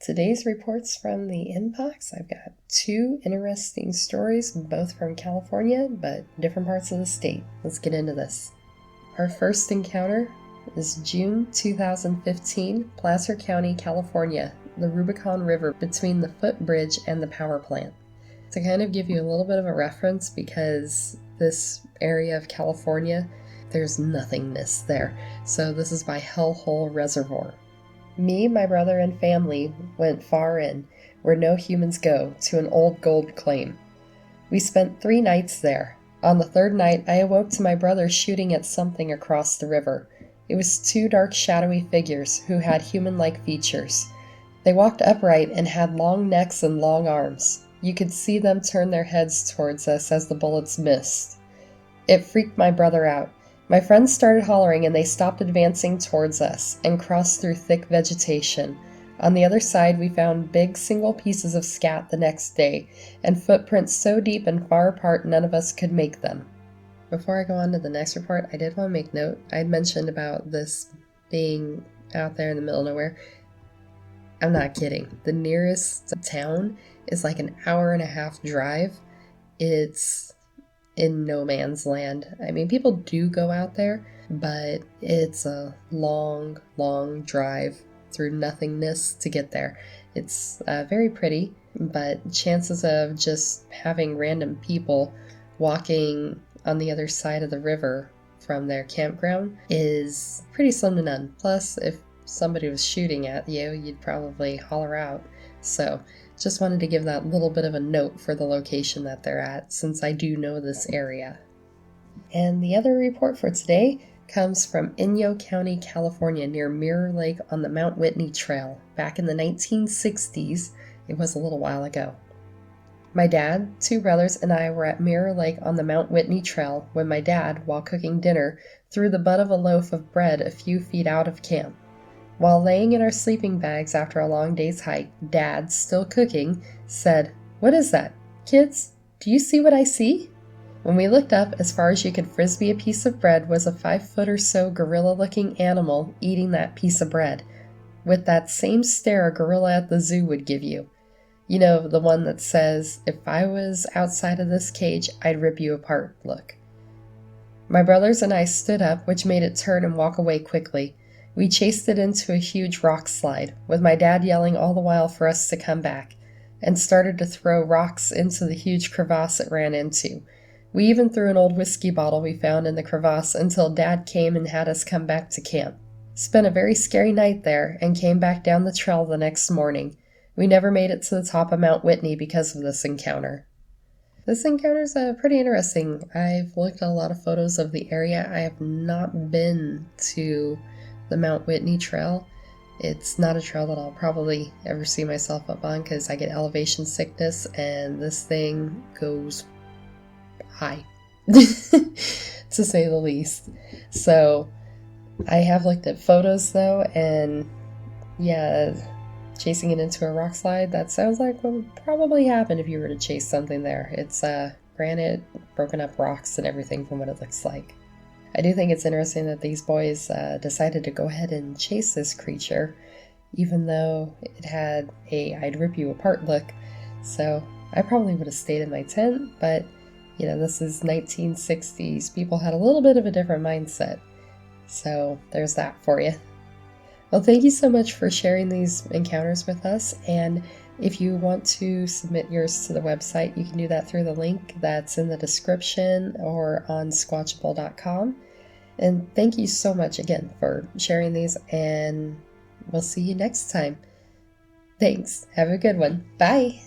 Today's reports from the inbox. I've got two interesting stories, both from California, but different parts of the state. Let's get into this. Our first encounter is June 2015, Placer County, California, the Rubicon River between the footbridge and the power plant. To kind of give you a little bit of a reference, because this area of California, there's nothingness there. So this is by Hellhole Reservoir. Me, my brother, and family went far in, where no humans go, to an old gold claim. We spent 3 nights there. On the 3rd night, I awoke to my brother shooting at something across the river. It was 2 dark, shadowy figures who had human-like features. They walked upright and had long necks and long arms. You could see them turn their heads towards us as the bullets missed. It freaked my brother out. My friends started hollering and they stopped advancing towards us and crossed through thick vegetation. On the other side, we found big single pieces of scat the next day, and footprints so deep and far apart none of us could make them. Before I go on to the next report, I did want to make note. I had mentioned about this being out there in the middle of nowhere. I'm not kidding. The nearest town is like an 1.5-hour drive. It's in no man's land. I mean, people do go out there, but it's a long, long drive through nothingness to get there. It's very pretty, but chances of just having random people walking on the other side of the river from their campground is pretty slim to none. Plus, if somebody was shooting at you, you'd probably holler out. So just wanted to give that little bit of a note for the location that they're at, since I do know this area. And the other report for today comes from Inyo County, California, near Mirror Lake on the Mount Whitney Trail. Back in the 1960s, it was a little while ago. My dad, 2 brothers, and I were at Mirror Lake on the Mount Whitney Trail when my dad, while cooking dinner, threw the butt of a loaf of bread a few feet out of camp. While laying in our sleeping bags after a long day's hike, Dad, still cooking, said, "What is that? Kids, do you see what I see?" When we looked up, as far as you could frisbee a piece of bread was a 5-foot or so gorilla-looking animal eating that piece of bread, with that same stare a gorilla at the zoo would give you. You know, the one that says, "If I was outside of this cage, I'd rip you apart" look. My brothers and I stood up, which made it turn and walk away quickly. We chased it into a huge rock slide, with my dad yelling all the while for us to come back, and started to throw rocks into the huge crevasse it ran into. We even threw an old whiskey bottle we found in the crevasse until Dad came and had us come back to camp. Spent a very scary night there and came back down the trail the next morning. We never made it to the top of Mount Whitney because of this encounter. This encounter's pretty interesting. I've looked at a lot of photos of the area. I have not been to the Mount Whitney Trail. It's not a trail that I'll probably ever see myself up on because I get elevation sickness and this thing goes high, to say the least. So I have looked at photos though, and yeah, chasing it into a rock slide, that sounds like what would probably happen if you were to chase something there. It's granite, broken up rocks and everything from what it looks like. I do think it's interesting that these boys decided to go ahead and chase this creature, even though it had a "I'd rip you apart" look. So I probably would have stayed in my tent, but you know, this is 1960s. People had a little bit of a different mindset. So there's that for you. Well, thank you so much for sharing these encounters with us, and if you want to submit yours to the website, you can do that through the link that's in the description or on squatchable.com. And thank you so much again for sharing these, and we'll see you next time. Thanks. Have a good one. Bye.